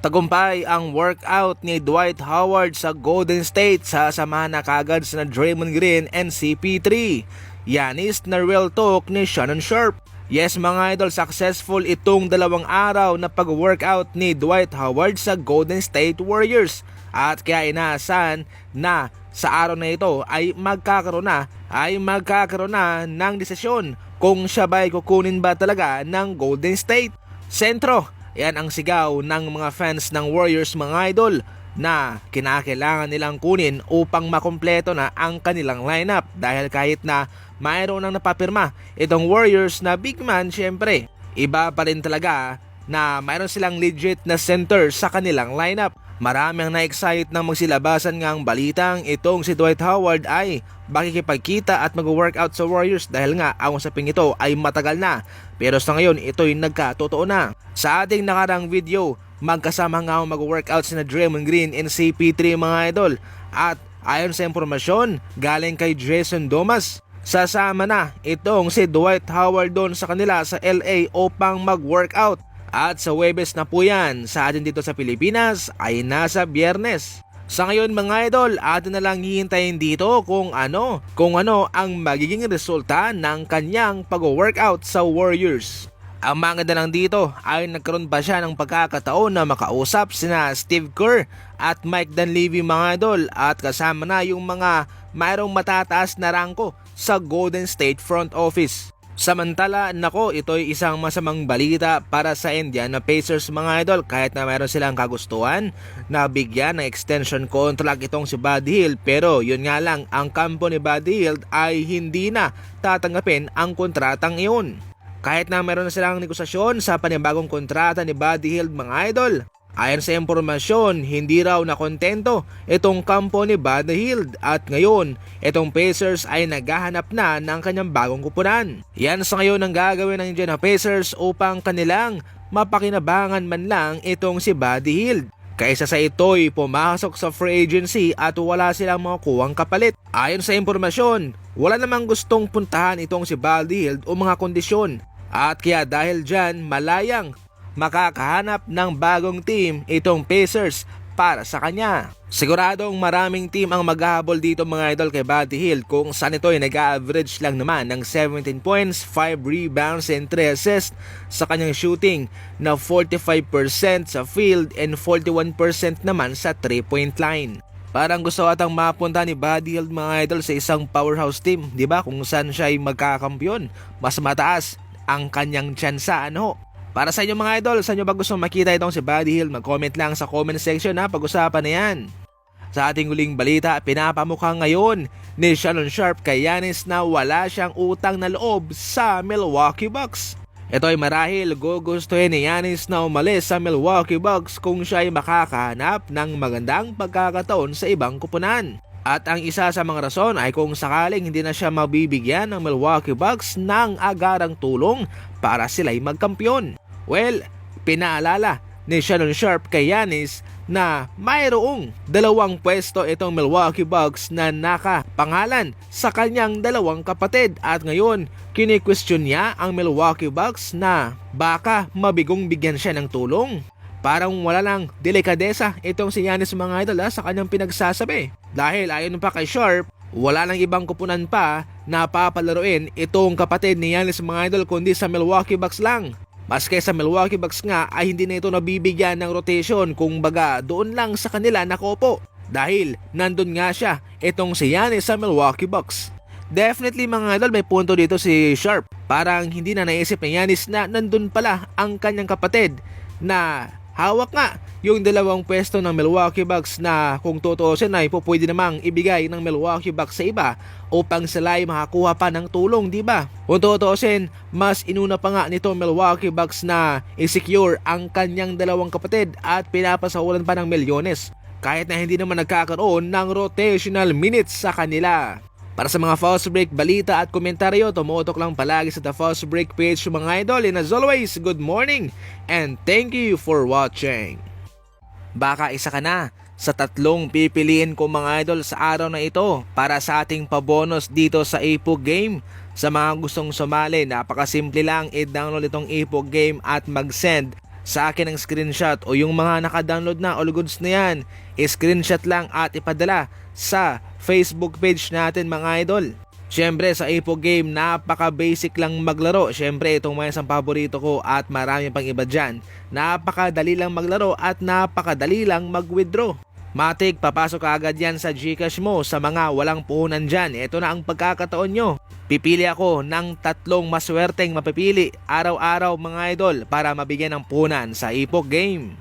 Tagumpay ang workout ni Dwight Howard sa Golden State, sasamahan na kagad sina Draymond Green and CP3. Yanis na real talk ni Shannon Sharpe. Yes mga idol, successful itong 2 araw na pag-workout ni Dwight Howard sa Golden State Warriors. At kaya inaasahan na sa araw na ito ay magkakaroon na ng desisyon kung siya ba'y kukunin ba talaga ng Golden State. Sentro, yan ang sigaw ng mga fans ng Warriors mga idol na kinakailangan nilang kunin upang makumpleto na ang kanilang lineup, dahil kahit na mayroon nang napapirma itong Warriors na big man, syempre iba pa rin talaga na mayroon silang legit na center sa kanilang lineup. Marami ang na-excite na magsilabasan nga ang balitang itong si Dwight Howard ay makikipagkita at mag-workout sa Warriors, dahil nga ang usaping ito ay matagal na, pero sa ngayon ito'y nagkatotoo na. Sa ating nakarang video, magkasama nga mag-workout sina Draymond Green and CP3 mga idol, at ayon sa impormasyon galing kay Jason Domas, sasama na itong si Dwight Howard doon sa kanila sa LA upang mag-workout. At sa Huwebes na po yan, sa atin dito sa Pilipinas ay nasa Biyernes. Sa ngayon mga idol, atin na lang hihintayin dito kung ano ang magiging resulta ng kanyang pag-workout sa Warriors. Ang maganda lang dito ay nagkaroon pa siya ng pagkakataon na makausap sina Steve Kerr at Mike Dunleavy mga idol, at kasama na yung mga mayroong matataas na rangko sa Golden State front office. Samantala, nako, ito'y isang masamang balita para sa Indiana Pacers mga idol, kahit na mayroon silang kagustuhan na bigyan ng extension contract itong si Buddy Hield, pero yun nga lang, ang kampo ni Buddy Hield ay hindi na tatanggapin ang kontratang iyon. Kahit na mayroon na silang negosasyon sa panibagong kontrata ni Buddy Hield mga idol, ayon sa impormasyon, hindi raw na kontento itong kampo ni Buddy Hield, at ngayon itong Pacers ay naghahanap na ng kanyang bagong kupunan. Yan sa ngayon ang gagawin ng Indiana Pacers upang kanilang mapakinabangan man lang itong si Buddy Hield, kaysa sa ito'y pumasok sa free agency at wala silang makukuhang kapalit. Ayon sa impormasyon, wala namang gustong puntahan itong si Buddy Hield o mga kondisyon, at kaya dahil dyan malayang makakahanap ng bagong team itong Pacers para sa kanya. Siguradong maraming team ang maghahabol dito mga idol kay Buddy Hield, kung saan ito ay nag-average lang naman ng 17 points, 5 rebounds and 3 assists sa kanyang shooting na 45% sa field and 41% naman sa 3-point line. Parang gusto atang mapunta ni Buddy Hield mga idol sa isang powerhouse team, di ba, kung saan siya ay magkakampiyon, mas mataas ang kanyang tsansa Para sa inyo mga idol, saan nyo ba gusto makita itong si Buddy Hield? Mag-comment lang sa comment section na pag-usapan na yan. Sa ating huling balita, pinapamukha ngayon ni Shannon Sharpe kay Yanis na wala siyang utang na loob sa Milwaukee Bucks. Ito ay marahil gugustuhin ni Yanis na umalis sa Milwaukee Bucks kung siya ay makakahanap ng magandang pagkakataon sa ibang kupunan. At ang isa sa mga rason ay kung sakaling hindi na siya mabibigyan ng Milwaukee Bucks ng agarang tulong para sila'y magkampiyon. Well, pinaalala ni Shannon Sharpe kay Yanis na mayroong 2 pwesto itong Milwaukee Bucks na nakapangalan sa kanyang 2 kapatid, at ngayon kini-question niya ang Milwaukee Bucks na baka mabigong bigyan siya ng tulong. Parang wala lang delikadesa itong si Yanis mga idol sa kanyang pinagsasabi, dahil ayon pa kay Sharpe, wala nang ibang kupunan pa na papalaruin itong kapatid ni Yanis mga idol kundi sa Milwaukee Bucks lang. Maski sa Milwaukee Bucks nga ay hindi na ito nabibigyan ng rotation, kung baga doon lang sa kanila nakopo, dahil nandun nga siya itong si Yanis sa Milwaukee Bucks. Definitely mga idol, may punto dito si Sharpe. Parang hindi na naisip ni Yanis na nandun pala ang kanyang kapatid na hawak nga yung 2 pwesto ng Milwaukee Bucks, na kung tutuusin ay pwede namang ibigay ng Milwaukee Bucks sa iba upang sila ay makakuha pa ng tulong, di ba? Kung tutuusin, mas inuna pa nga nito Milwaukee Bucks na i-secure ang kanyang 2 kapatid at pinapasahulan pa ng milyones, kahit na hindi naman nagkakaroon ng rotational minutes sa kanila. Para sa mga Fast Break balita at komentaryo, tumutok lang palagi sa The Fast Break page mga idol. And as always, good morning and thank you for watching. Baka isa ka na sa 3 pipiliin ko mga idol sa araw na ito para sa ating pabonus dito sa Ipog Game. Sa mga gustong sumali, napakasimple lang, i-download itong Ipog Game at mag-send sa akin ang screenshot o yung mga naka-download na all goods na yan, screenshot lang at ipadala sa Facebook page natin mga idol. Siyempre sa Ipog game, napaka-basic lang maglaro. Siyempre itong mga isang paborito ko at marami pang iba dyan. Napakadali lang maglaro at napakadali lang mag-withdraw. Matik, papasok ka agad yan sa Gcash mo. Sa mga walang puhunan dyan, ito na ang pagkakataon nyo. Pipili ako ng 3 maswerteng mapipili araw-araw mga idol para mabigyan ng puhunan sa Ipog game.